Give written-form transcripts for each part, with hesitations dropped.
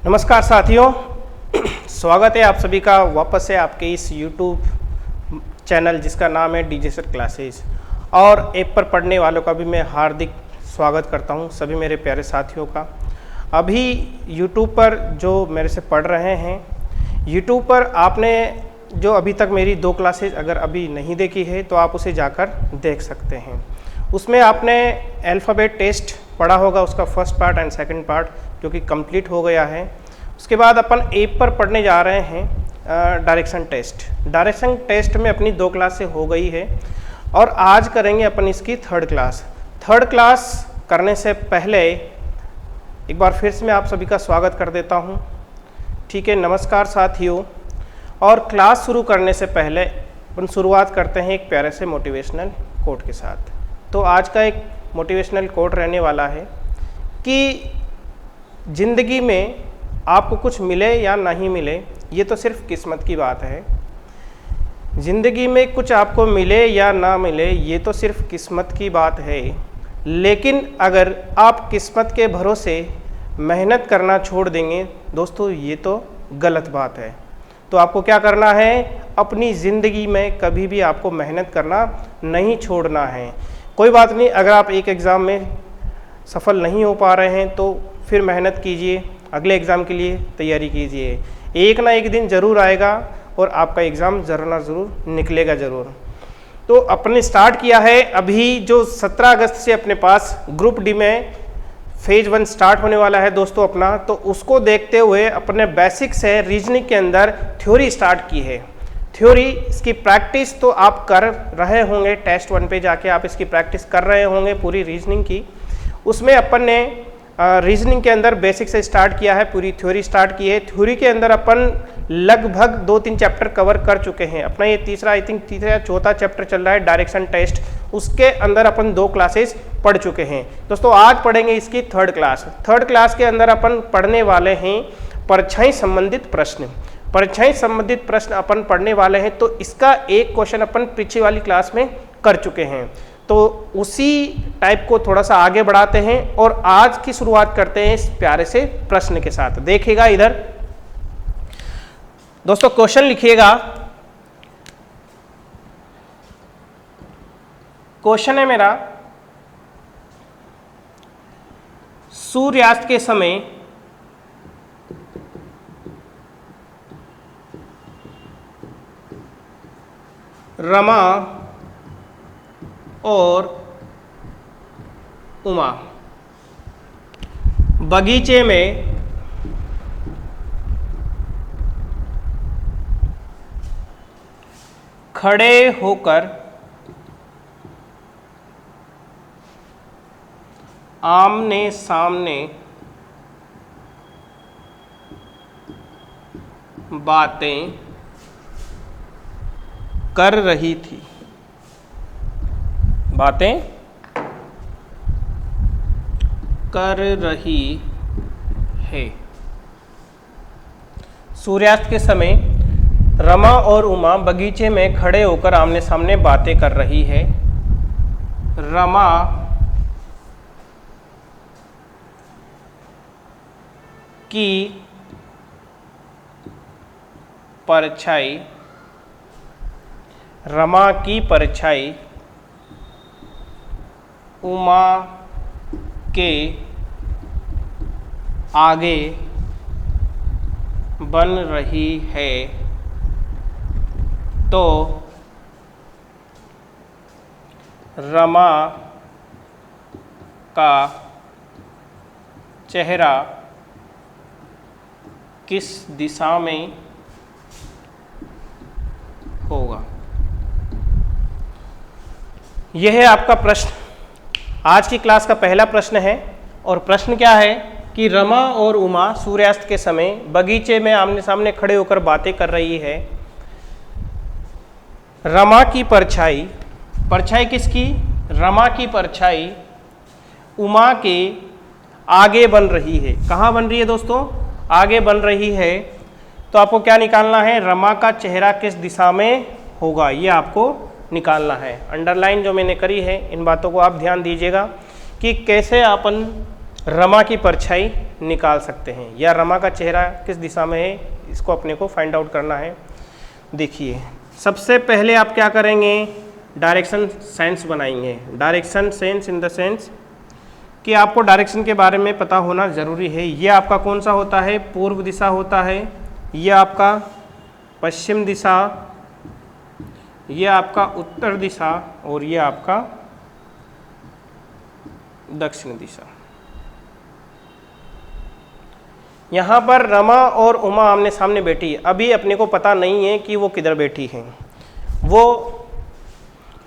नमस्कार साथियों, स्वागत है आप सभी का वापस से आपके इस YouTube चैनल जिसका नाम है डीजे सर क्लासेस। और ऐप पर पढ़ने वालों का भी मैं हार्दिक स्वागत करता हूं, सभी मेरे प्यारे साथियों का। अभी YouTube पर जो मेरे से पढ़ रहे हैं, YouTube पर आपने जो अभी तक मेरी 2 क्लासेस अगर अभी नहीं देखी है तो आप उसे जाकर देख सकते हैं। उसमें आपने अल्फ़ाबेट टेस्ट पढ़ा होगा, उसका first part and second part जो कि कंप्लीट हो गया है। उसके बाद अपन ऐप पर पढ़ने जा रहे हैं डायरेक्शन टेस्ट। डायरेक्शन टेस्ट में अपनी 2 क्लासें हो गई है और आज करेंगे अपन इसकी थर्ड क्लास। थर्ड क्लास करने से पहले एक बार फिर से मैं आप सभी का स्वागत कर देता हूं। ठीक है, नमस्कार साथियों। और क्लास शुरू करने से पहले अपन शुरुआत करते हैं एक प्यारे से मोटिवेशनल कोट के साथ। तो आज का एक मोटिवेशनल कोट रहने वाला है कि ज़िंदगी में आपको कुछ मिले या नहीं मिले, ये तो सिर्फ किस्मत की बात है। ज़िंदगी में कुछ आपको मिले या ना मिले, ये तो सिर्फ किस्मत की बात है। लेकिन अगर आप किस्मत के भरोसे मेहनत करना छोड़ देंगे दोस्तों, ये तो गलत बात है। तो आपको क्या करना है, अपनी ज़िंदगी में कभी भी आपको मेहनत करना नहीं छोड़ना है। कोई बात नहीं, अगर आप एक एग्ज़ाम में सफल नहीं हो पा रहे हैं तो फिर मेहनत कीजिए, अगले एग्ज़ाम के लिए तैयारी कीजिए। एक ना एक दिन ज़रूर आएगा और आपका एग्ज़ाम ज़रूर ना ज़रूर निकलेगा ज़रूर। तो अपने स्टार्ट किया है अभी जो 17 अगस्त से अपने पास ग्रुप डी में फेज 1 स्टार्ट होने वाला है दोस्तों अपना। तो उसको देखते हुए अपने बेसिक से रीजनिंग के अंदर थ्योरी स्टार्ट की है। थ्योरी इसकी प्रैक्टिस तो आप कर रहे होंगे, टेस्ट 1 पे जाके आप इसकी प्रैक्टिस कर रहे होंगे पूरी रीजनिंग की। उसमें अपन ने रीजनिंग के अंदर बेसिक से स्टार्ट किया है, पूरी थ्योरी स्टार्ट की है। थ्योरी के अंदर अपन लगभग 2-3 चैप्टर कवर कर चुके हैं। अपना ये तीसरा या चौथा चैप्टर चल रहा है डायरेक्शन टेस्ट। उसके अंदर अपन 2 क्लासेस पढ़ चुके हैं दोस्तों। आज पढ़ेंगे इसकी थर्ड क्लास। थर्ड क्लास के अंदर अपन पढ़ने वाले हैं परछाई संबंधित प्रश्न। परछाई संबंधित प्रश्न अपन पढ़ने वाले हैं। तो इसका एक क्वेश्चन अपन पीछे वाली क्लास में कर चुके हैं, तो उसी टाइप को थोड़ा सा आगे बढ़ाते हैं और आज की शुरुआत करते हैं इस प्यारे से प्रश्न के साथ। देखिएगा इधर दोस्तों, क्वेश्चन लिखिएगा। क्वेश्चन है मेरा, सूर्यास्त के समय रमा और उमा बगीचे में खड़े होकर आमने सामने बातें कर रही थी। बातें कर रही है। सूर्यास्त के समय रमा और उमा बगीचे में खड़े होकर आमने सामने बातें कर रही है। रमा की परछाई, रमा की परछाई उमा के आगे बन रही है। तो रमा का चेहरा किस दिशा में होगा? यह है आपका प्रश्न। आज की क्लास का पहला प्रश्न है। और प्रश्न क्या है कि रमा और उमा सूर्यास्त के समय बगीचे में आमने सामने खड़े होकर बातें कर रही है। रमा की परछाई, परछाई किसकी? रमा की परछाई उमा के आगे बन रही है। कहाँ बन रही है दोस्तों? आगे बन रही है। तो आपको क्या निकालना है? रमा का चेहरा किस दिशा में होगा, ये आपको निकालना है। अंडरलाइन जो मैंने करी है, इन बातों को आप ध्यान दीजिएगा कि कैसे अपन रमा की परछाई निकाल सकते हैं, या रमा का चेहरा किस दिशा में है इसको अपने को फाइंड आउट करना है। देखिए सबसे पहले आप क्या करेंगे, डायरेक्शन सेंस बनाएंगे। Direction sense in the sense कि आपको डायरेक्शन के बारे में पता होना ज़रूरी है। ये आपका कौन सा होता है, पूर्व दिशा होता है, ये आपका पश्चिम दिशा, ये आपका उत्तर दिशा और ये आपका दक्षिण दिशा। यहाँ पर रमा और उमा आमने सामने बैठी है। अभी अपने को पता नहीं है कि वो किधर बैठी हैं। वो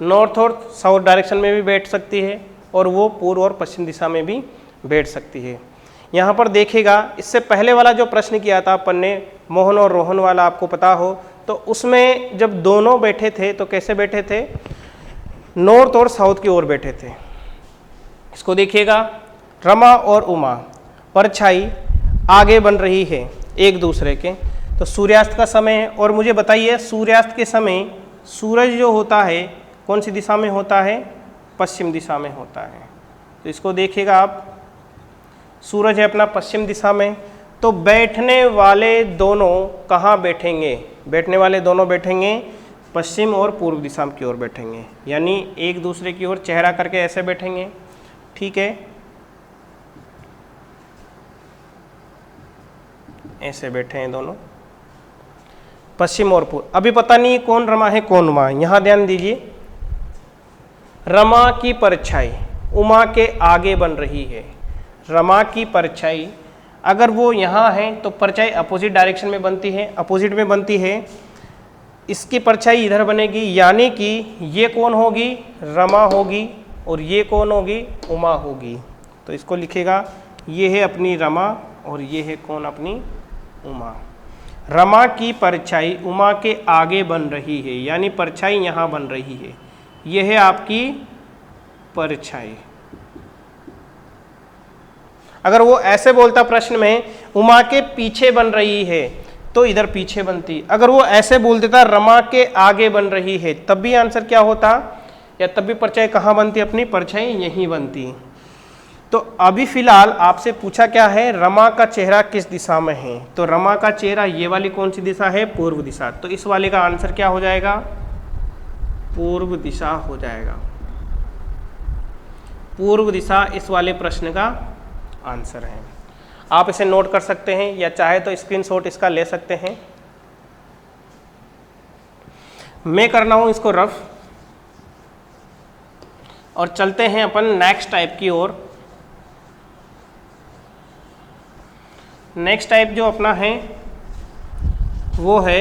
नॉर्थ और साउथ डायरेक्शन में भी बैठ सकती है और वो पूर्व और पश्चिम दिशा में भी बैठ सकती है। यहाँ पर देखिएगा, इससे पहले वाला जो प्रश्न किया था अपन ने, मोहन और रोहन वाला, आपको पता हो तो उसमें जब दोनों बैठे थे तो कैसे बैठे थे, नॉर्थ और साउथ की ओर बैठे थे। इसको देखिएगा, रमा और उमा परछाई आगे बन रही है एक दूसरे के, तो सूर्यास्त का समय है। और मुझे बताइए सूर्यास्त के समय सूरज जो होता है कौन सी दिशा में होता है, पश्चिम दिशा में होता है। तो इसको देखिएगा आप, सूरज है अपना पश्चिम दिशा में, तो बैठने वाले दोनों कहाँ बैठेंगे, बैठने वाले दोनों बैठेंगे पश्चिम और पूर्व दिशा की ओर बैठेंगे, यानी एक दूसरे की ओर चेहरा करके ऐसे बैठेंगे। ठीक है, ऐसे बैठे हैं दोनों, पश्चिम और पूर्व। अभी पता नहीं कौन रमा है कौन उमा, यहां ध्यान दीजिए। रमा की परछाई उमा के आगे बन रही है। रमा की परछाई अगर वो यहाँ है तो परछाई अपोजिट डायरेक्शन में बनती है, अपोजिट में बनती है। इसकी परछाई इधर बनेगी, यानी कि ये कौन होगी, रमा होगी, और ये कौन होगी, उमा होगी। तो इसको लिखेगा, ये है अपनी रमा और ये है कौन, अपनी उमा। रमा की परछाई उमा के आगे बन रही है, यानी परछाई यहाँ बन रही है। यह है आपकी परछाई। अगर वो ऐसे बोलता प्रश्न में उमा के पीछे बन रही है तो इधर पीछे बनती। अगर वो ऐसे बोल देता रमा के आगे बन रही है, तब भी आंसर क्या होता, या तब भी परछाई कहाँ बनती, अपनी परछाई यहीं बनती। तो अभी फिलहाल आपसे पूछा क्या है, रमा का चेहरा किस दिशा में है, तो रमा का चेहरा ये वाली कौन सी दिशा है, पूर्व दिशा। तो इस वाले का आंसर क्या हो जाएगा, पूर्व दिशा हो जाएगा। पूर्व दिशा इस वाले प्रश्न का आंसर है। आप इसे नोट कर सकते हैं या चाहे तो स्क्रीनशॉट इसका ले सकते हैं। मैं कर रहा हूं इसको रफ, और चलते हैं अपन नेक्स्ट टाइप की ओर। नेक्स्ट टाइप जो अपना है वो है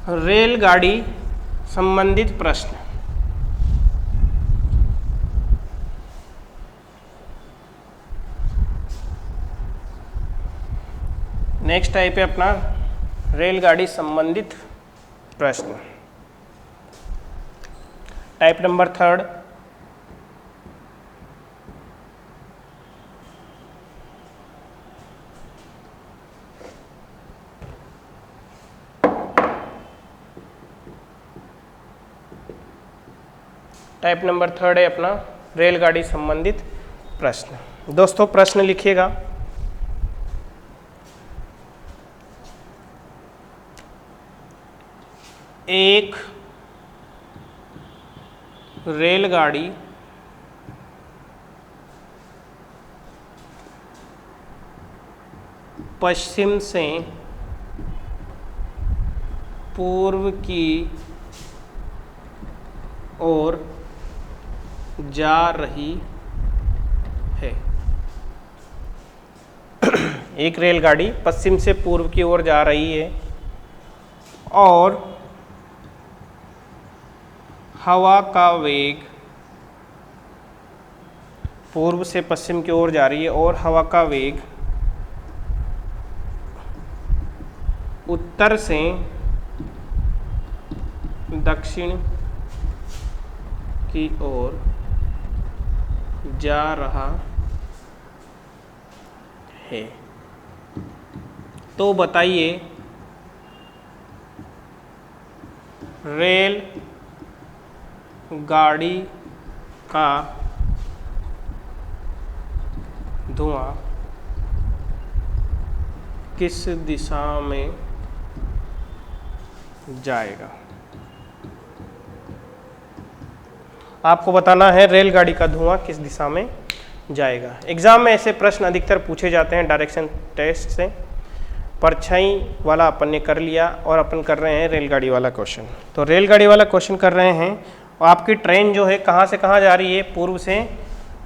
रेलगाड़ी संबंधित प्रश्न। नेक्स्ट टाइप है अपना रेलगाड़ी संबंधित प्रश्न, टाइप नंबर 3। टाइप नंबर 3 है अपना रेलगाड़ी संबंधित प्रश्न। दोस्तों प्रश्न लिखिएगा, एक रेलगाड़ी पश्चिम से पूर्व की ओर जा रही है। एक रेलगाड़ी पश्चिम से पूर्व की ओर जा रही है और हवा का वेग पूर्व से पश्चिम की ओर जा रही है और हवा का वेग उत्तर से दक्षिण की ओर जा रहा है। तो बताइए रेल गाड़ी का धुआं किस दिशा में जाएगा। आपको बताना है रेलगाड़ी का धुआं किस दिशा में जाएगा। एग्जाम में ऐसे प्रश्न अधिकतर पूछे जाते हैं डायरेक्शन टेस्ट से। परछाई वाला अपन ने कर लिया और अपन कर रहे हैं रेलगाड़ी वाला क्वेश्चन। तो रेलगाड़ी वाला क्वेश्चन कर रहे हैं और आपकी ट्रेन जो है कहाँ से कहाँ जा रही है, पूर्व से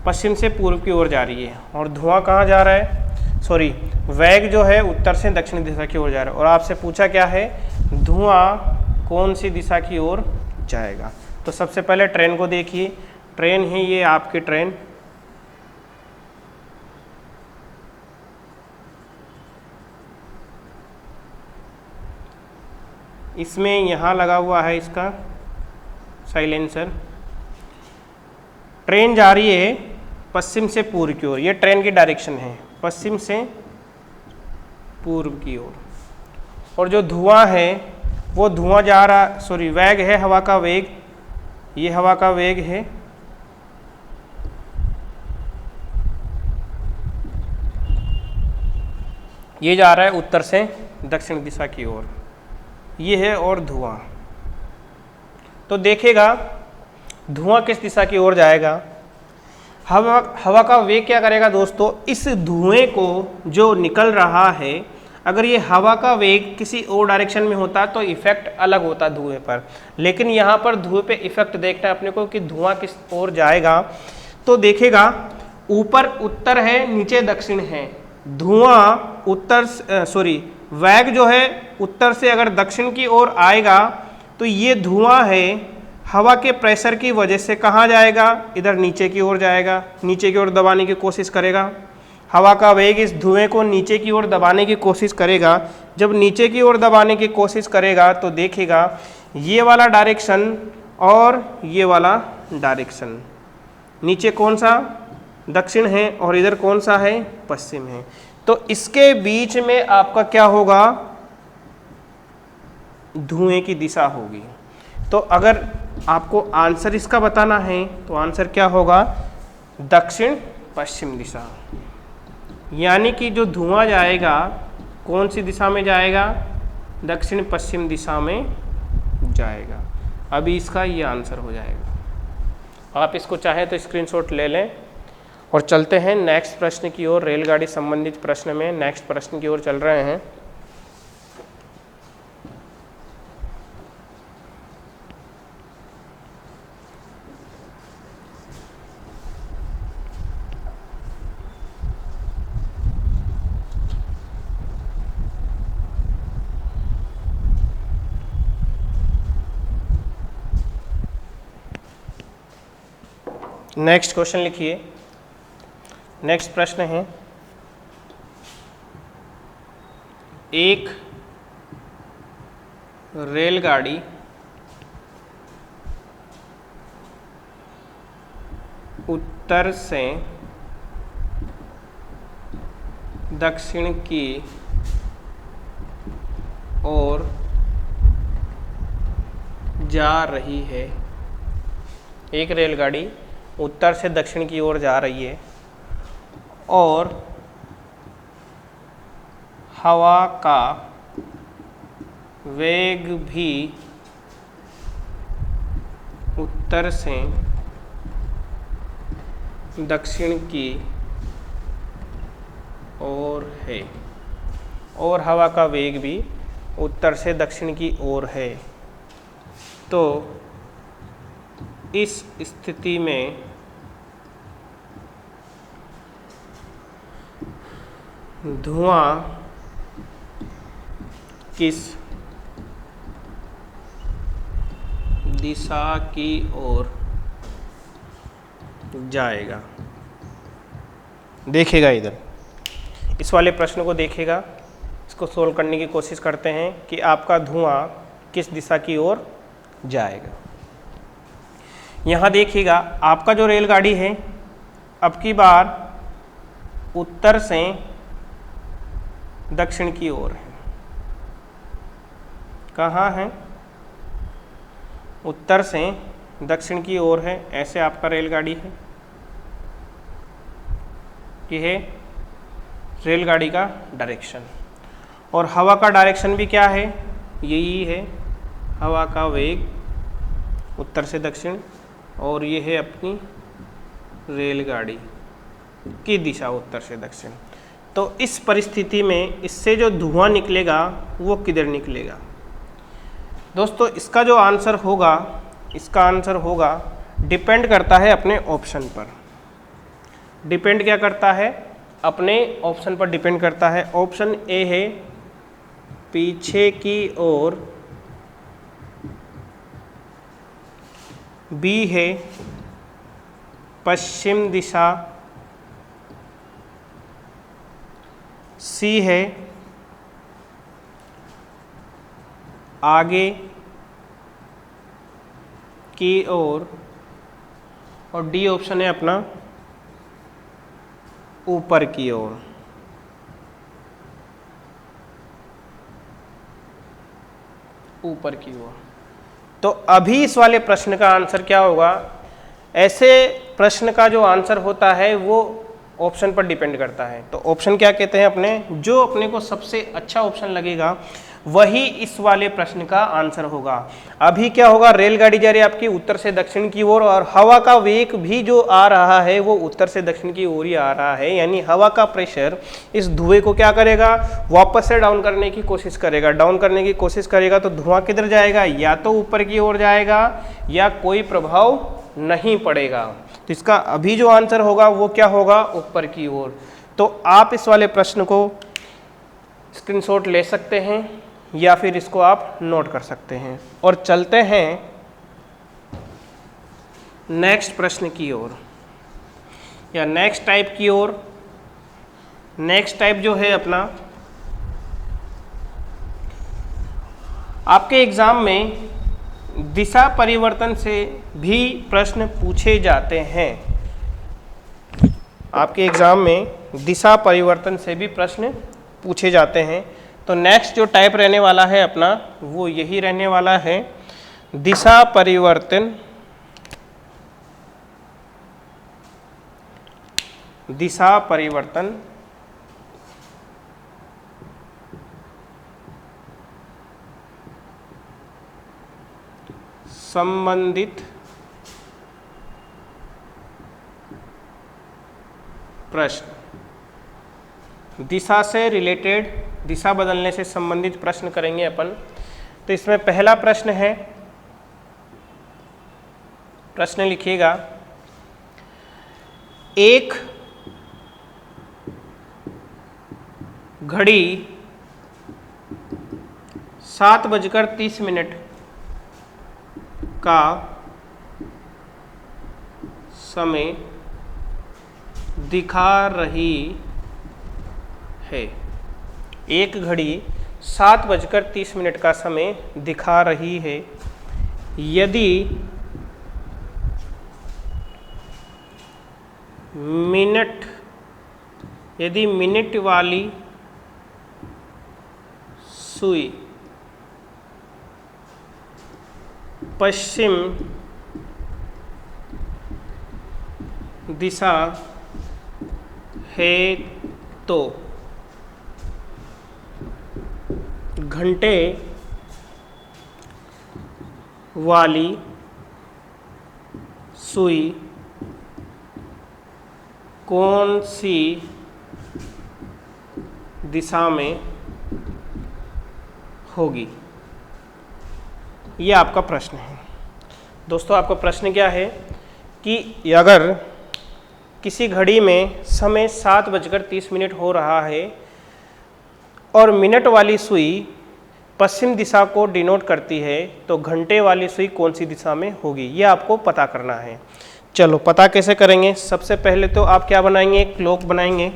पश्चिम से पूर्व की ओर जा रही है, और धुआं कहाँ जा रहा है, सॉरी वेग जो है उत्तर से दक्षिण दिशा की ओर जा रहा है। और आपसे पूछा क्या है, धुआं कौन सी दिशा की ओर जाएगा। तो सबसे पहले ट्रेन को देखिए, ट्रेन है ये आपकी ट्रेन, इसमें यहाँ लगा हुआ है इसका साइलेंसर। ट्रेन जा रही है पश्चिम से पूर्व की ओर, ये ट्रेन की डायरेक्शन है, पश्चिम से पूर्व की ओर। और जो धुआं है वो धुआं जा रहा, सॉरी वेग है हवा का वेग, ये हवा का वेग है, ये जा रहा है उत्तर से दक्षिण दिशा की ओर, ये है और धुआं। तो देखेगा धुआं किस दिशा की ओर जाएगा। हवा का वेग क्या करेगा दोस्तों, इस धुएं को जो निकल रहा है, अगर ये हवा का वेग किसी और डायरेक्शन में होता तो इफेक्ट अलग होता धुएं पर, लेकिन यहाँ पर धुएं पे इफेक्ट देखना है अपने को कि धुआं किस ओर जाएगा। तो देखेगा ऊपर उत्तर है, नीचे दक्षिण है, धुआं उत्तर सॉरी वेग जो है उत्तर से अगर दक्षिण की ओर आएगा तो ये धुआं है हवा के प्रेशर की वजह से कहाँ जाएगा, इधर नीचे की ओर जाएगा, नीचे की ओर दबाने की कोशिश करेगा। हवा का वेग इस धुएं को नीचे की ओर दबाने की कोशिश करेगा। जब नीचे की ओर दबाने की कोशिश करेगा तो देखेगा ये वाला डायरेक्शन और ये वाला डायरेक्शन, नीचे कौन सा दक्षिण है और इधर कौन सा है पश्चिम है। तो इसके बीच में आपका क्या होगा, धुएं की दिशा होगी। तो अगर आपको आंसर इसका बताना है तो आंसर क्या होगा, दक्षिण पश्चिम दिशा। यानी कि जो धुआं जाएगा कौन सी दिशा में जाएगा, दक्षिण पश्चिम दिशा में जाएगा। अभी इसका ये आंसर हो जाएगा। आप इसको चाहें तो स्क्रीनशॉट ले लें और चलते हैं नेक्स्ट प्रश्न की ओर। रेलगाड़ी संबंधित प्रश्न में नेक्स्ट प्रश्न की ओर चल रहे हैं। नेक्स्ट क्वेश्चन लिखिए। नेक्स्ट प्रश्न है, एक रेलगाड़ी उत्तर से दक्षिण की ओर जा रही है। एक रेलगाड़ी उत्तर से दक्षिण की ओर जा रही है और हवा का वेग भी उत्तर से दक्षिण की ओर है, और हवा का वेग भी उत्तर से दक्षिण की ओर है। तो इस स्थिति में धुआं किस दिशा की ओर जाएगा। देखेगा इधर, इस वाले प्रश्न को देखेगा, इसको सोल्व करने की कोशिश करते हैं कि आपका धुआं किस दिशा की ओर जाएगा। यहाँ देखिएगा आपका जो रेलगाड़ी है अब की बार उत्तर से दक्षिण की ओर है। कहाँ है, उत्तर से दक्षिण की ओर है। ऐसे आपका रेलगाड़ी है, ये है रेलगाड़ी का डायरेक्शन। और हवा का डायरेक्शन भी क्या है, यही है, हवा का वेग उत्तर से दक्षिण, और ये है अपनी रेलगाड़ी की दिशा उत्तर से दक्षिण। तो इस परिस्थिति में इससे जो धुआं निकलेगा वो किधर निकलेगा? दोस्तों इसका जो आंसर होगा, इसका आंसर होगा, डिपेंड करता है अपने ऑप्शन पर। डिपेंड क्या करता है? अपने ऑप्शन पर डिपेंड करता है। ऑप्शन ए है पीछे की ओर, बी है पश्चिम दिशा, सी है आगे की ओर, और डी ऑप्शन है अपना ऊपर की ओर। ऊपर की ओर। तो अभी इस वाले प्रश्न का आंसर क्या होगा? ऐसे प्रश्न का जो आंसर होता है वो ऑप्शन पर डिपेंड करता है। तो ऑप्शन क्या कहते हैं अपने, जो अपने को सबसे अच्छा ऑप्शन लगेगा वही इस वाले प्रश्न का आंसर होगा। अभी क्या होगा, रेलगाड़ी जा रही है आपकी उत्तर से दक्षिण की ओर, और हवा का वेग भी जो आ रहा है वो उत्तर से दक्षिण की ओर ही आ रहा है, यानी हवा का प्रेशर इस धुएं को क्या करेगा, वापस से डाउन करने की कोशिश करेगा। डाउन करने की कोशिश करेगा तो धुआं किधर जाएगा, या तो ऊपर की ओर जाएगा या कोई प्रभाव नहीं पड़ेगा। तो इसका अभी जो आंसर होगा वो क्या होगा, ऊपर की ओर। तो आप इस वाले प्रश्न को स्क्रीनशॉट ले सकते हैं या फिर इसको आप नोट कर सकते हैं। और चलते हैं नेक्स्ट प्रश्न की ओर, या नेक्स्ट टाइप की ओर। नेक्स्ट टाइप जो है अपना, आपके एग्जाम में दिशा परिवर्तन से भी प्रश्न पूछे जाते हैं। आपके एग्जाम में दिशा परिवर्तन से भी प्रश्न पूछे जाते हैं। तो नेक्स्ट जो टाइप रहने वाला है अपना वो यही रहने वाला है, दिशा परिवर्तन, दिशा परिवर्तन संबंधित प्रश्न। दिशा से रिलेटेड, दिशा बदलने से संबंधित प्रश्न करेंगे अपन। तो इसमें पहला प्रश्न है, प्रश्न लिखिएगा, एक घड़ी 7:30 का समय दिखा रही है। एक घड़ी 7:30 का समय दिखा रही है। यदि मिनट वाली सुई पश्चिम दिशा है तो घंटे वाली सुई कौन सी दिशा में होगी? ये आपका प्रश्न है। दोस्तों आपका प्रश्न क्या है कि अगर किसी घड़ी में समय 7:30 हो रहा है और मिनट वाली सुई पश्चिम दिशा को डिनोट करती है, तो घंटे वाली सुई कौन सी दिशा में होगी, ये आपको पता करना है। चलो पता कैसे करेंगे? सबसे पहले तो आप क्या बनाएंगे, एक क्लॉक बनाएंगे।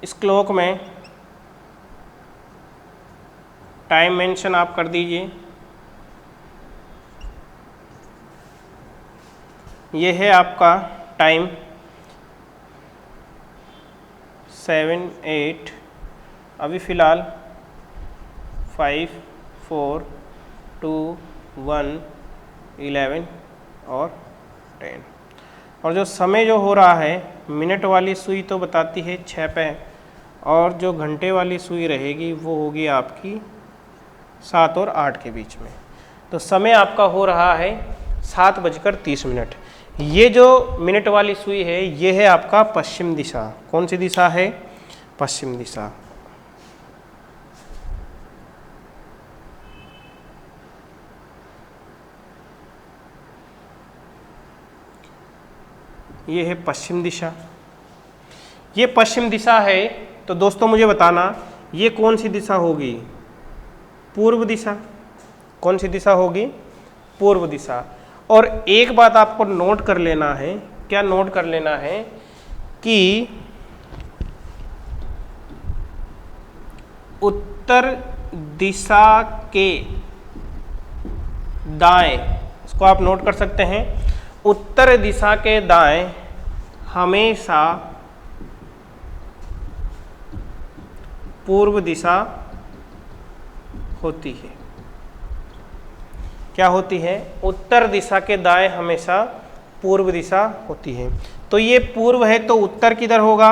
इस क्लॉक में टाइम मेंशन आप कर दीजिए। ये है आपका टाइम 7, 8, अभी फ़िलहाल 5, 4, 2, 1, 11 और 10। और जो समय जो हो रहा है मिनट वाली सुई तो बताती है 6 पे, और जो घंटे वाली सुई रहेगी वो होगी आपकी 7 और 8 के बीच में। तो समय आपका हो रहा है 7:30। ये जो मिनट वाली सुई है ये है आपका पश्चिम दिशा। कौन सी दिशा है? पश्चिम दिशा। ये है पश्चिम दिशा। ये पश्चिम दिशा है, तो दोस्तों मुझे बताना ये कौन सी दिशा होगी? पूर्व दिशा। कौन सी दिशा होगी? पूर्व दिशा। और एक बात आपको नोट कर लेना है, क्या नोट कर लेना है कि उत्तर दिशा के दाएं, इसको आप नोट कर सकते हैं, उत्तर दिशा के दाएं हमेशा पूर्व दिशा होती है। क्या होती है? उत्तर दिशा के दाएं हमेशा पूर्व दिशा होती है। तो ये पूर्व है तो उत्तर किधर होगा?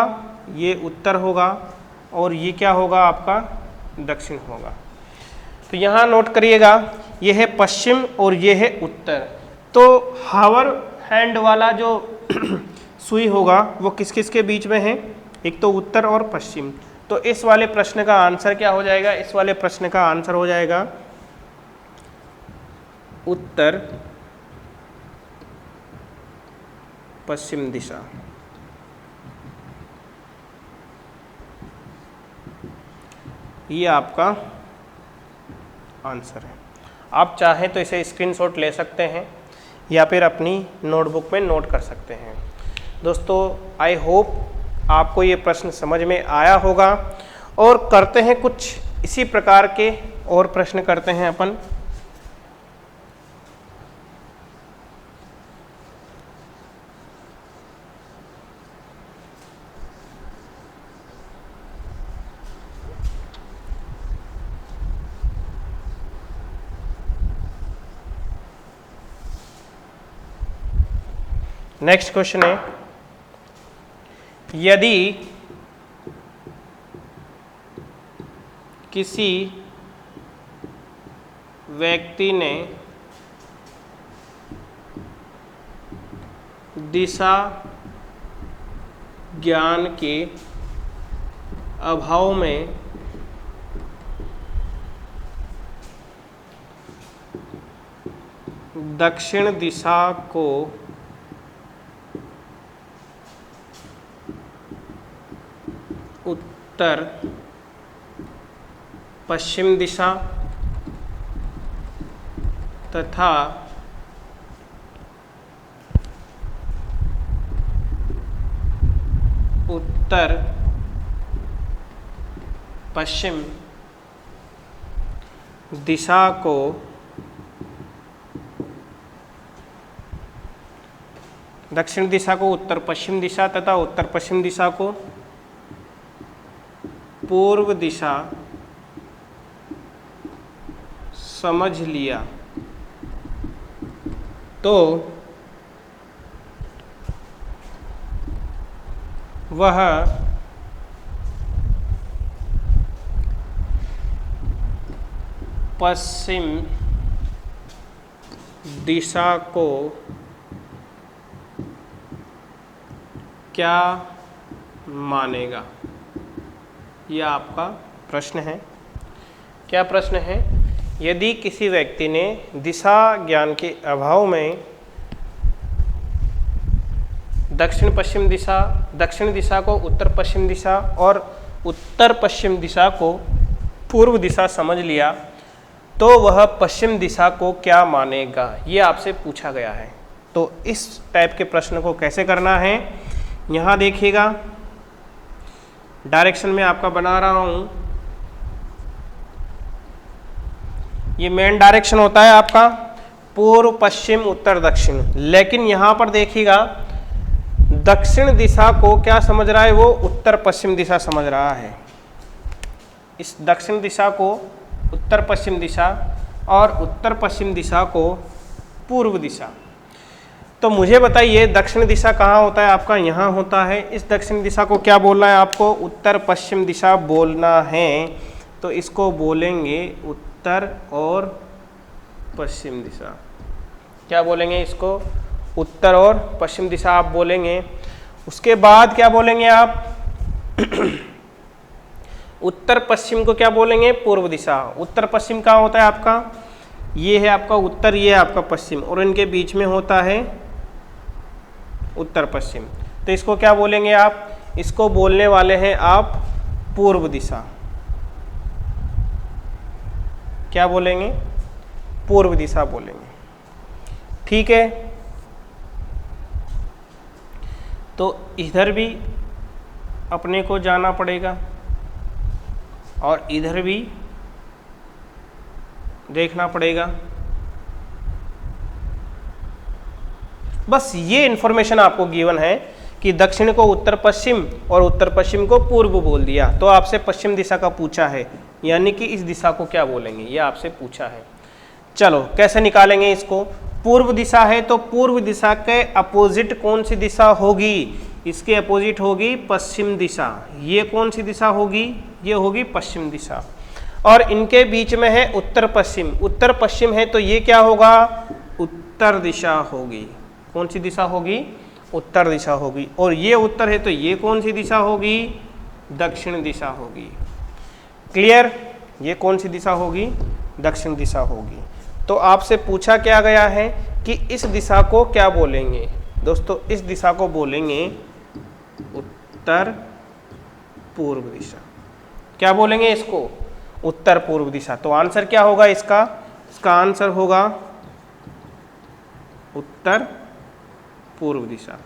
ये उत्तर होगा, और ये क्या होगा आपका? दक्षिण होगा। तो यहाँ नोट करिएगा, ये है पश्चिम और ये है उत्तर। तो हावर हैंड वाला जो सुई होगा वो किस किस के बीच में है? एक तो उत्तर और पश्चिम। तो इस वाले प्रश्न का आंसर क्या हो जाएगा? इस वाले प्रश्न का आंसर हो जाएगा उत्तर पश्चिम दिशा। ये आपका आंसर है। आप चाहें तो इसे स्क्रीनशॉट ले सकते हैं या फिर अपनी नोटबुक में नोट कर सकते हैं। दोस्तों आई होप आपको ये प्रश्न समझ में आया होगा, और करते हैं कुछ इसी प्रकार के और प्रश्न करते हैं अपन। नेक्स्ट क्वेश्चन है, यदि किसी व्यक्ति ने दिशा ज्ञान के अभाव में दक्षिण दिशा को उत्तर पश्चिम दिशा तथा उत्तर पश्चिम दिशा को दक्षिण दिशा को उत्तर पश्चिम दिशा तथा उत्तर पश्चिम दिशा को पूर्व दिशा समझ लिया तो वह पश्चिम दिशा को क्या मानेगा? यह आपका प्रश्न है। क्या प्रश्न है? यदि किसी व्यक्ति ने दिशा ज्ञान के अभाव में दक्षिण दिशा को उत्तर पश्चिम दिशा और उत्तर पश्चिम दिशा को पूर्व दिशा समझ लिया तो वह पश्चिम दिशा को क्या मानेगा? ये आपसे पूछा गया है। तो इस टाइप के प्रश्न को कैसे करना है, यहाँ देखिएगा, डायरेक्शन में आपका बना रहा हूँ। ये मेन डायरेक्शन होता है आपका पूर्व पश्चिम उत्तर दक्षिण, लेकिन यहाँ पर देखिएगा दक्षिण दिशा को क्या समझ रहा है? वो उत्तर पश्चिम दिशा समझ रहा है। इस दक्षिण दिशा को उत्तर पश्चिम दिशा और उत्तर पश्चिम दिशा को पूर्व दिशा। तो मुझे बताइए दक्षिण दिशा कहाँ होता है आपका? यहाँ होता है। इस दक्षिण दिशा को क्या बोलना है आपको? उत्तर पश्चिम दिशा बोलना है। तो इसको बोलेंगे उत्तर और पश्चिम दिशा। क्या बोलेंगे इसको? उत्तर और पश्चिम दिशा आप बोलेंगे। उसके बाद क्या बोलेंगे आप? उत्तर पश्चिम को क्या बोलेंगे? पूर्व दिशा। उत्तर पश्चिम कहाँ होता है आपका? ये है आपका उत्तर, ये है आपका पश्चिम, और इनके बीच में होता है उत्तर पश्चिम। तो इसको क्या बोलेंगे आप? इसको बोलने वाले हैं आप पूर्व दिशा। क्या बोलेंगे? पूर्व दिशा बोलेंगे। ठीक है, तो इधर भी अपने को जाना पड़ेगा और इधर भी देखना पड़ेगा। बस ये इंफॉर्मेशन आपको गिवन है कि दक्षिण को उत्तर पश्चिम और उत्तर पश्चिम को पूर्व बोल दिया, तो आपसे पश्चिम दिशा का पूछा है, यानी कि इस दिशा को क्या बोलेंगे, ये आपसे पूछा है। चलो कैसे निकालेंगे इसको? पूर्व दिशा है तो पूर्व दिशा के अपोजिट कौन सी दिशा होगी? इसके अपोजिट होगी पश्चिम दिशा। ये कौन सी दिशा होगी? ये होगी पश्चिम दिशा। और इनके बीच में है उत्तर पश्चिम। उत्तर पश्चिम है तो ये क्या होगा? उत्तर दिशा होगी। कौन सी दिशा होगी? उत्तर दिशा होगी। और ये उत्तर है तो ये कौन सी दिशा होगी? दक्षिण दिशा होगी। क्लियर? ये कौन सी दिशा होगी? दक्षिण दिशा होगी। तो आपसे पूछा क्या गया है कि इस दिशा को क्या बोलेंगे? दोस्तों इस दिशा को बोलेंगे उत्तर पूर्व दिशा। क्या बोलेंगे इसको? उत्तर पूर्व दिशा। तो आंसर क्या होगा इसका? इसका आंसर होगा उत्तर पूर्व दिशा।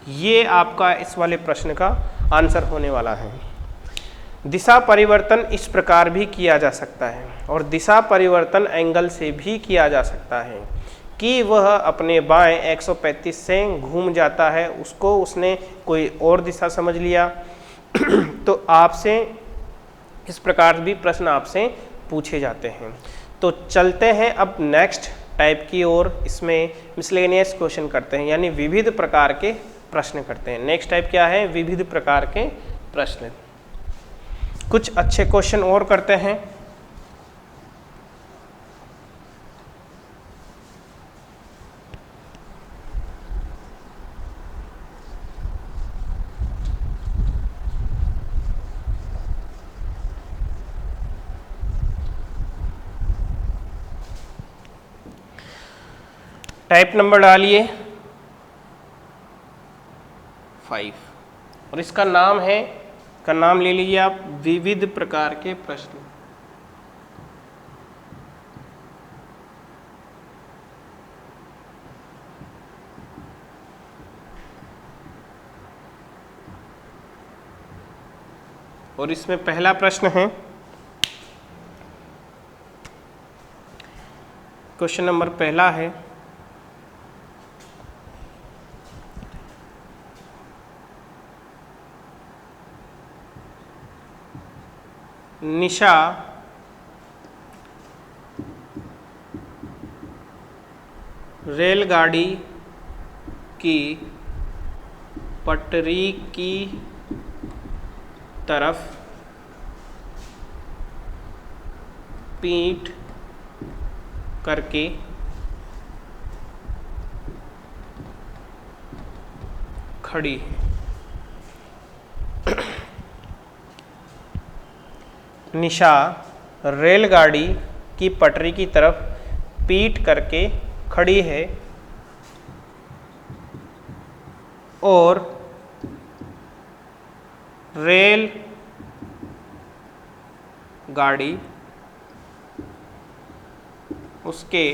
ये आपका इस वाले प्रश्न का आंसर होने वाला है। दिशा परिवर्तन इस प्रकार भी किया जा सकता है और दिशा परिवर्तन एंगल से भी किया जा सकता है कि वह अपने बाएं 135 से घूम जाता है, उसको उसने कोई और दिशा समझ लिया। तो आपसे इस प्रकार भी प्रश्न आपसे पूछे जाते हैं। तो चलते हैं अब नेक्स्ट टाइप की ओर। इसमें मिसलेनियस क्वेश्चन करते हैं, यानी विविध प्रकार के प्रश्न करते हैं। नेक्स्ट टाइप क्या है? विविध प्रकार के प्रश्न। कुछ अच्छे क्वेश्चन और करते हैं। टाइप नंबर डालिए 5 और इसका नाम है, का नाम ले लीजिए आप, विविध प्रकार के प्रश्न। और इसमें पहला प्रश्न है, क्वेश्चन नंबर पहला है, निशा रेलगाड़ी की पटरी की तरफ पीठ करके खड़ी है। निशा रेलगाड़ी की पटरी की तरफ पीठ करके खड़ी है और रेल गाड़ी उसके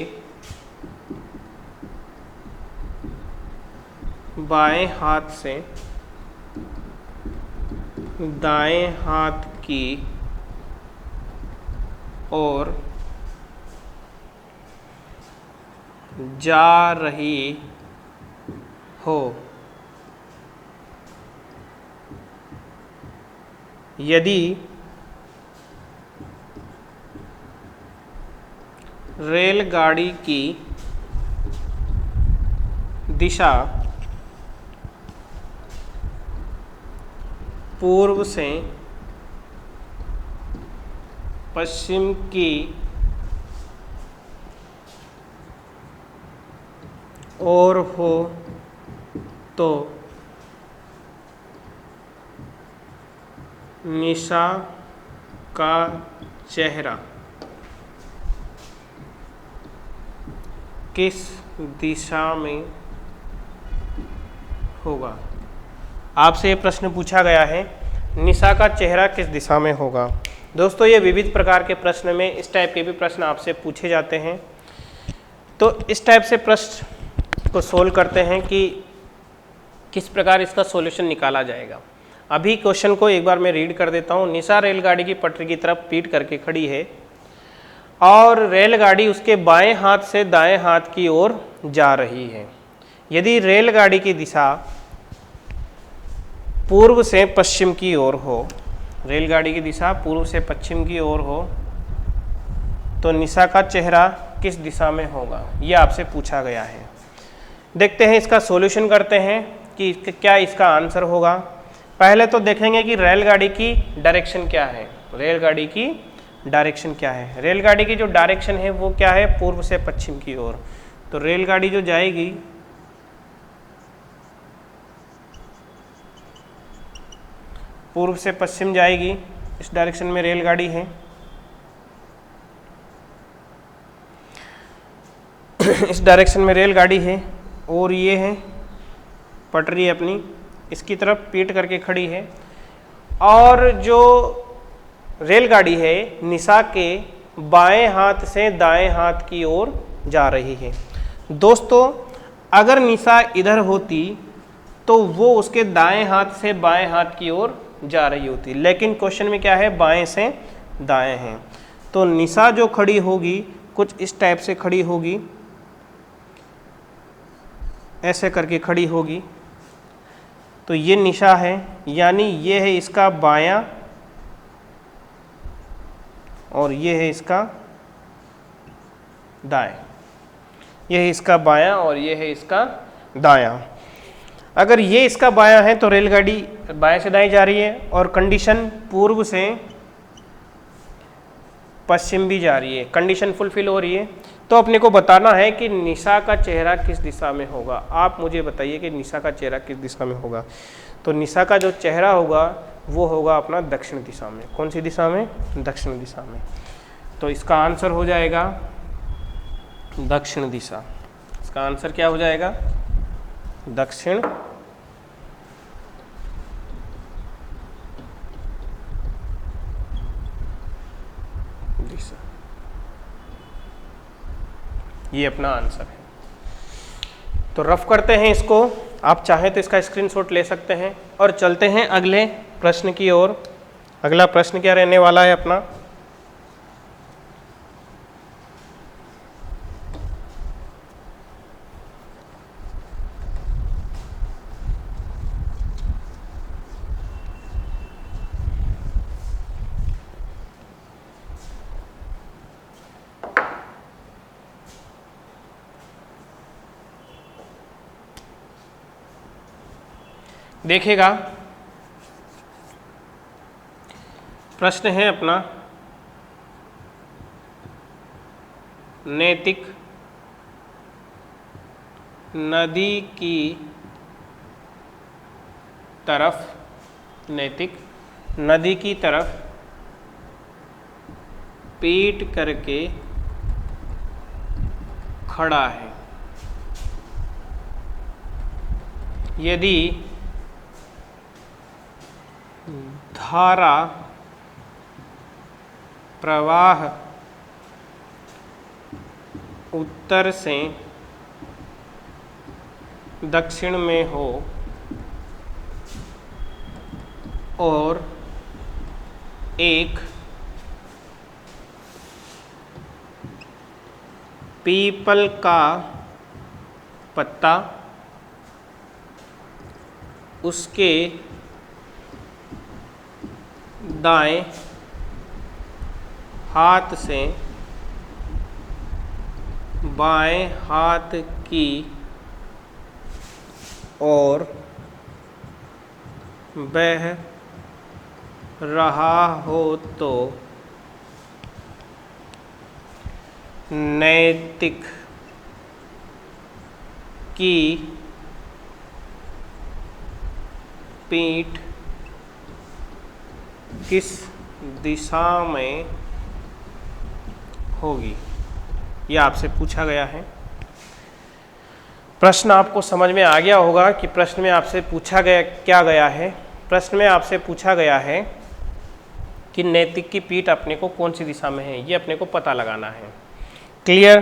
बाएं हाथ से दाएं हाथ की ओर जा रही हो। यदि रेलगाड़ी की दिशा पूर्व से पश्चिम की ओर हो तो निशा का चेहरा किस दिशा में होगा। आपसे ये प्रश्न पूछा गया है, निशा का चेहरा किस दिशा में होगा। दोस्तों ये विविध प्रकार के प्रश्न में इस टाइप के भी प्रश्न आपसे पूछे जाते हैं। तो इस टाइप से प्रश्न को सोल्व करते हैं कि किस प्रकार इसका सॉल्यूशन निकाला जाएगा। अभी क्वेश्चन को एक बार मैं रीड कर देता हूँ। निशा रेलगाड़ी की पटरी की तरफ पीठ करके खड़ी है और रेलगाड़ी उसके बाएं हाथ से दाएं हाथ की ओर जा रही है। यदि रेलगाड़ी की दिशा पूर्व से पश्चिम की ओर हो, रेलगाड़ी की दिशा पूर्व से पश्चिम की ओर हो तो निशा का चेहरा किस दिशा में होगा, यह आपसे पूछा गया है। देखते हैं इसका सॉल्यूशन करते हैं कि क्या इसका आंसर होगा। पहले तो देखेंगे कि रेलगाड़ी की डायरेक्शन क्या है। रेलगाड़ी की डायरेक्शन क्या है? रेलगाड़ी की जो डायरेक्शन है वो क्या है? पूर्व से पश्चिम की ओर। तो रेलगाड़ी जो जाएगी पूर्व से पश्चिम जाएगी, इस डायरेक्शन में रेलगाड़ी है। इस डायरेक्शन में रेलगाड़ी है और ये है पटरी अपनी, इसकी तरफ पीठ करके खड़ी है और जो रेलगाड़ी है निशा के बाएं हाथ से दाएं हाथ की ओर जा रही है। दोस्तों अगर निशा इधर होती तो वो उसके दाएं हाथ से बाएं हाथ की ओर जा रही होती, लेकिन क्वेश्चन में क्या है? बाएं से दाएं हैं। तो निशा जो खड़ी होगी कुछ इस टाइप से खड़ी होगी, ऐसे करके खड़ी होगी। तो ये निशा है, यानी ये है इसका बायां और ये है इसका दाएं। ये है इसका बायां और ये है इसका दायां। अगर ये इसका बायां है तो रेलगाड़ी बाएं से दाएं जा रही है और कंडीशन पूर्व से पश्चिम भी जा रही है, कंडीशन फुलफिल हो रही है। तो अपने को बताना है कि निशा का चेहरा किस दिशा में होगा। आप मुझे बताइए कि निशा का चेहरा किस दिशा में होगा। तो निशा का जो चेहरा होगा वो होगा अपना दक्षिण दिशा में। कौन सी दिशा में? दक्षिण दिशा में। तो इसका आंसर हो जाएगा दक्षिण दिशा। इसका आंसर क्या हो जाएगा? दक्षिण दिशा। ये अपना आंसर है। तो रफ करते हैं इसको। आप चाहें तो इसका स्क्रीनशॉट ले सकते हैं और चलते हैं अगले प्रश्न की ओर। अगला प्रश्न क्या रहने वाला है अपना? देखिएगा, प्रश्न है अपना नैतिक नदी की तरफ, नैतिक नदी की तरफ पीठ करके खड़ा है। यदि धारा प्रवाह उत्तर से दक्षिण में हो और एक पीपल का पत्ता उसके दाएं हाथ से बाएं हाथ की और बह रहा हो तो नैतिक की पीठ किस दिशा में होगी, ये आपसे पूछा गया है। प्रश्न आपको समझ में आ गया होगा कि प्रश्न में आपसे पूछा गया क्या गया है। प्रश्न में आपसे पूछा गया है कि नैतिक की पीठ अपने को कौन सी दिशा में है, ये अपने को पता लगाना है। क्लियर?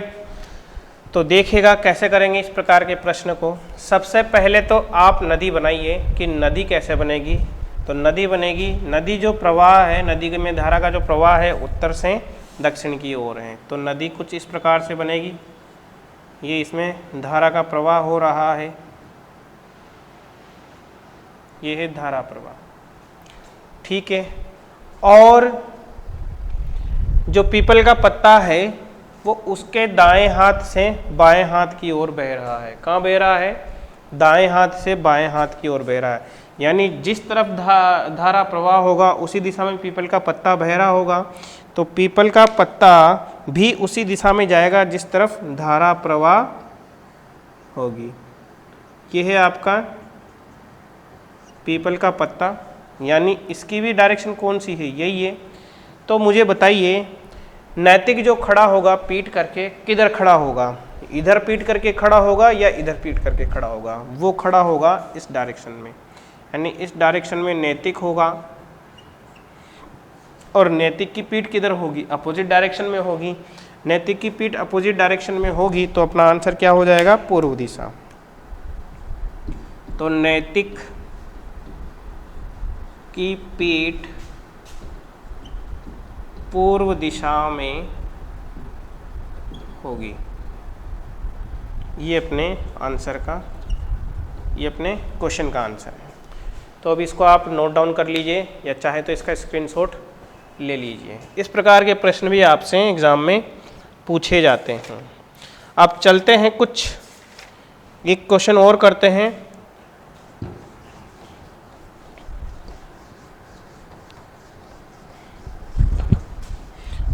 तो देखिएगा कैसे करेंगे इस प्रकार के प्रश्न को। सबसे पहले तो आप नदी बनाइए कि नदी कैसे बनेगी। तो नदी बनेगी, नदी जो प्रवाह है, नदी में धारा का जो प्रवाह है उत्तर से दक्षिण की ओर है। तो नदी कुछ इस प्रकार से बनेगी, ये इसमें धारा का प्रवाह हो रहा है, ये है धारा प्रवाह, ठीक है। और जो पीपल का पत्ता है वो उसके दाएं हाथ से बाएं हाथ की ओर बह रहा है। कहाँ बह रहा है? दाएं हाथ से बाएं हाथ की ओर बह रहा है, यानी जिस तरफ धारा प्रवाह होगा उसी दिशा में पीपल का पत्ता बह रहा होगा। तो पीपल का पत्ता भी उसी दिशा में जाएगा जिस तरफ धारा प्रवाह होगी। ये है आपका पीपल का पत्ता, यानी इसकी भी डायरेक्शन कौन सी है? यही है। तो मुझे बताइए नैतिक जो खड़ा होगा पीठ करके किधर खड़ा होगा? इधर पीठ करके खड़ा होगा या इधर पीठ करके खड़ा होगा? वो खड़ा होगा इस डायरेक्शन में, यानी इस डायरेक्शन में नैतिक होगा। और नैतिक की पीठ किधर होगी? अपोजिट डायरेक्शन में होगी। नैतिक की पीठ अपोजिट डायरेक्शन में होगी तो अपना आंसर क्या हो जाएगा? पूर्व दिशा। तो नैतिक की पीठ पूर्व दिशा में होगी। ये अपने आंसर का, ये अपने क्वेश्चन का आंसर है। तो अब इसको आप नोट डाउन कर लीजिए या चाहे तो इसका स्क्रीनशॉट ले लीजिए। इस प्रकार के प्रश्न भी आपसे एग्जाम में पूछे जाते हैं। अब चलते हैं, कुछ एक क्वेश्चन और करते हैं।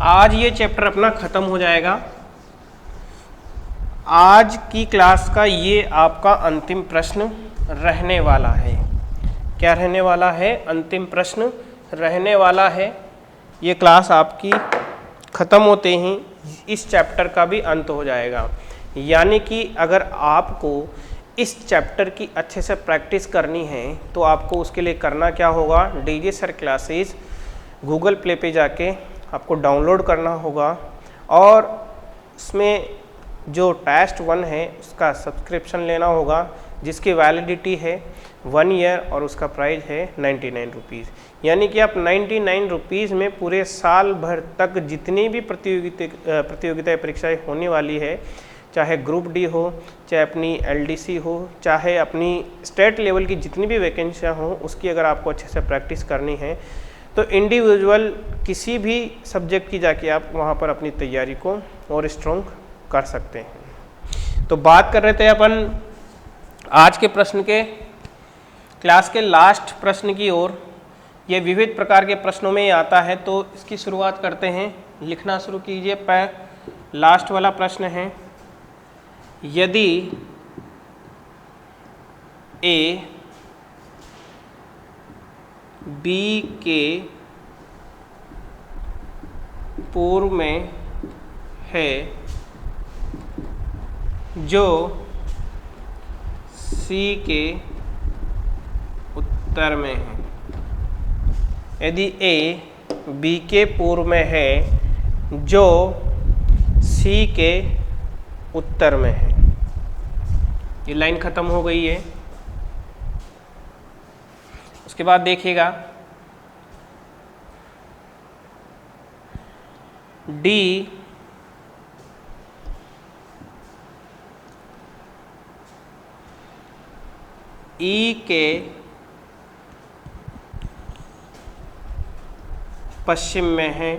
आज ये चैप्टर अपना खत्म हो जाएगा। आज की क्लास का ये आपका अंतिम प्रश्न रहने वाला है। क्या रहने वाला है? अंतिम प्रश्न रहने वाला है। ये क्लास आपकी ख़त्म होते ही इस चैप्टर का भी अंत हो जाएगा। यानी कि अगर आपको इस चैप्टर की अच्छे से प्रैक्टिस करनी है तो आपको उसके लिए करना क्या होगा? DJ sir classes Google play पे जाके आपको डाउनलोड करना होगा और उसमें जो टेस्ट 1 है उसका सब्सक्रिप्शन लेना होगा, जिसकी वैलिडिटी है 1 ईयर और उसका प्राइस है 99 रुपीज़। यानी कि आप 99 रुपीज़ में पूरे साल भर तक जितनी भी प्रतियोगिता परीक्षाएं होने वाली है, चाहे ग्रुप डी हो, चाहे अपनी एलडीसी हो, चाहे अपनी स्टेट लेवल की जितनी भी वैकेंसियाँ हों, उसकी अगर आपको अच्छे से प्रैक्टिस करनी है तो इंडिविजुअल किसी भी सब्जेक्ट की जाके आप वहाँ पर अपनी तैयारी को और स्ट्रॉन्ग कर सकते हैं। तो बात कर रहे थे अपन आज के प्रश्न के, क्लास के लास्ट प्रश्न की ओर। ये विविध प्रकार के प्रश्नों में आता है, तो इसकी शुरुआत करते हैं। लिखना शुरू कीजिए। लास्ट वाला प्रश्न है, यदि ए बी के पूर्व में है जो सी के उत्तर में है। यदि ए बी के पूर्व में है जो सी के उत्तर में है। ये लाइन खत्म हो गई है। उसके बाद देखिएगा डी ई के पश्चिम में है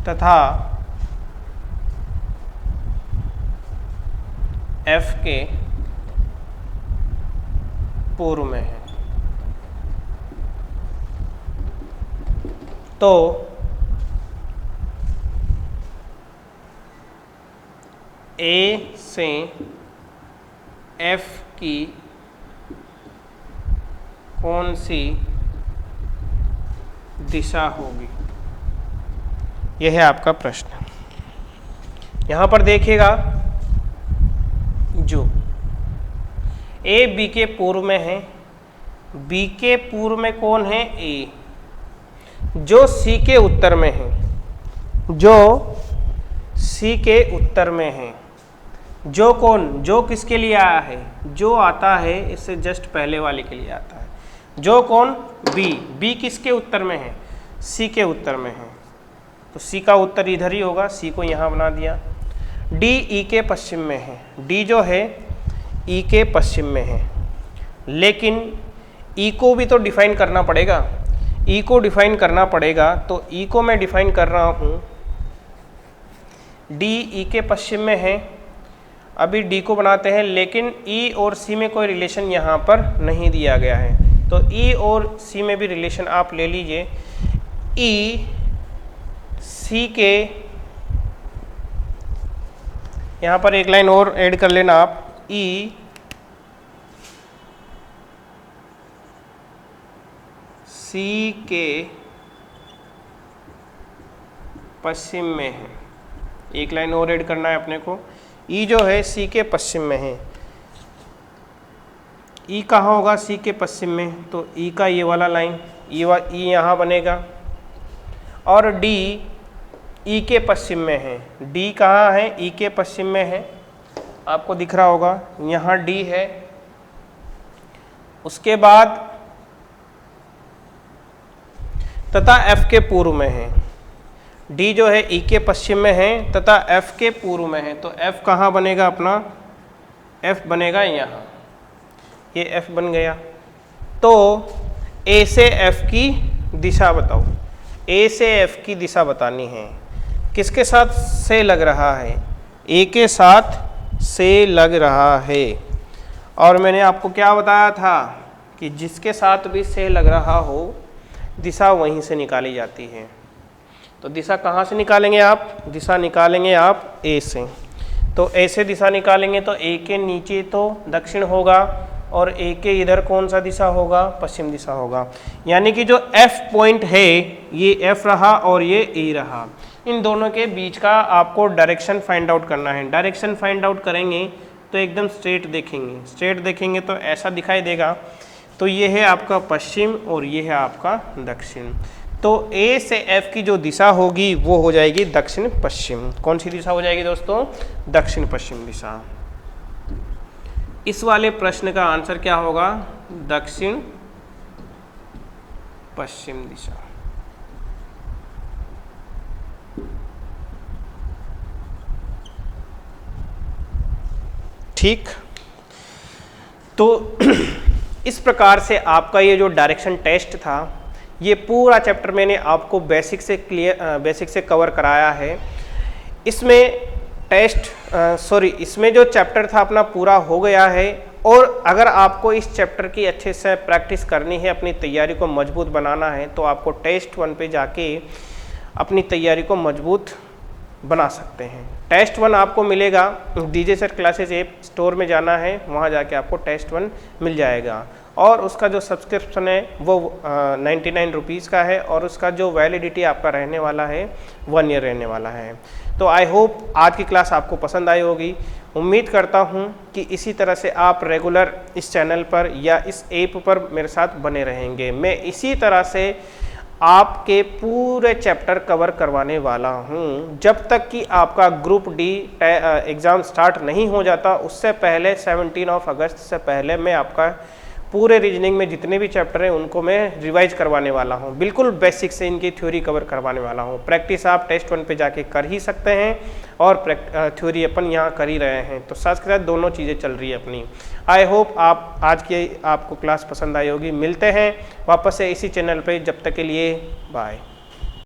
तथा एफ के पूर्व में है। तो ए से एफ की कौन सी दिशा होगी, यह है आपका प्रश्न। यहां पर देखिएगा, जो ए बी के पूर्व में है, बी के पूर्व में कौन है, ए। जो सी के उत्तर में है, जो सी के उत्तर में है, जो कौन, जो किसके लिए आया है, जो आता है इससे जस्ट पहले वाले के लिए आता है। जो कौन, बी। बी किसके उत्तर में है, सी के उत्तर में है, तो सी का उत्तर इधर ही होगा, सी को यहाँ बना दिया। डी ई के पश्चिम में है, डी जो है ई के पश्चिम में है, लेकिन ई को भी तो डिफाइन करना पड़ेगा, ई को डिफाइन करना पड़ेगा। तो ई को मैं डिफाइन कर रहा हूँ, डी ई के पश्चिम में है। अभी डी को बनाते हैं, लेकिन ई और सी में कोई रिलेशन यहाँ पर नहीं दिया गया है, तो ई और सी में भी रिलेशन आप ले लीजिए। ई सी के, यहाँ पर एक लाइन और ऐड कर लेना आप, ई सी के पश्चिम में है। एक लाइन और ऐड करना है अपने को, ई जो है सी के पश्चिम में है। ई कहाँ होगा, सी के पश्चिम में, तो ई का ये वाला लाइन, ई यहाँ बनेगा। और डी ई के पश्चिम में है, डी कहाँ है, ई के पश्चिम में है, आपको दिख रहा होगा, यहाँ डी है। उसके बाद तथा एफ के पूर्व में है, डी जो है ई के पश्चिम में है तथा एफ के पूर्व में है, तो एफ कहाँ बनेगा अपना, एफ बनेगा यहाँ, ये एफ बन गया। तो ए से एफ की दिशा बताओ, ए से एफ की दिशा बतानी है, किसके साथ से लग रहा है, ए के साथ से लग रहा है। और मैंने आपको क्या बताया था कि जिसके साथ भी से लग रहा हो दिशा वहीं से निकाली जाती है। तो दिशा कहाँ से निकालेंगे आप, दिशा निकालेंगे आप ए से। तो ए से दिशा निकालेंगे तो ए के नीचे तो दक्षिण होगा और ए के इधर कौन सा दिशा होगा, पश्चिम दिशा होगा। यानी कि जो एफ पॉइंट है ये एफ रहा और ये ए रहा, इन दोनों के बीच का आपको डायरेक्शन फाइंड आउट करना है। डायरेक्शन फाइंड आउट करेंगे तो एकदम स्ट्रेट देखेंगे, स्ट्रेट देखेंगे तो ऐसा दिखाई देगा। तो ये है आपका पश्चिम और ये है आपका दक्षिण। तो ए से एफ की जो दिशा होगी वो हो जाएगी दक्षिण पश्चिम। कौन सी दिशा हो जाएगी दोस्तों, दक्षिण पश्चिम दिशा। इस वाले प्रश्न का आंसर क्या होगा, दक्षिण पश्चिम दिशा। ठीक, तो इस प्रकार से आपका ये जो डायरेक्शन टेस्ट था, ये पूरा चैप्टर मैंने आपको बेसिक से कवर कराया है। इसमें इसमें जो चैप्टर था अपना पूरा हो गया है। और अगर आपको इस चैप्टर की अच्छे से प्रैक्टिस करनी है, अपनी तैयारी को मजबूत बनाना है, तो आपको टेस्ट 1 पे जाके अपनी तैयारी को मजबूत बना सकते हैं। टेस्ट 1 आपको मिलेगा, DJ sir classes app store में जाना है, वहाँ जाके आपको टेस्ट 1 मिल जाएगा। और उसका जो सब्सक्रिप्शन है वो 99 रुपीज़ का है और उसका जो वैलिडिटी आपका रहने वाला है 1 ईयर रहने वाला है। तो आई होप आज की क्लास आपको पसंद आई होगी। उम्मीद करता हूँ कि इसी तरह से आप रेगुलर इस चैनल पर या इस ऐप पर मेरे साथ बने रहेंगे। मैं इसी तरह से आपके पूरे चैप्टर कवर करवाने वाला हूँ जब तक कि आपका ग्रुप डी एग्ज़ाम स्टार्ट नहीं हो जाता। उससे पहले 17 अगस्त से पहले मैं आपका पूरे रीजनिंग में जितने भी चैप्टर हैं उनको मैं रिवाइज करवाने वाला हूं। बिल्कुल बेसिक से इनकी थ्योरी कवर करवाने वाला हूं। प्रैक्टिस आप टेस्ट 1 पे जाके कर ही सकते हैं और थ्योरी अपन यहाँ कर ही रहे हैं, तो साथ के साथ दोनों चीज़ें चल रही है अपनी। आई होप आप आज की आपको क्लास पसंद आई होगी। मिलते हैं वापस से इसी चैनल पे, जब तक के लिए बाय।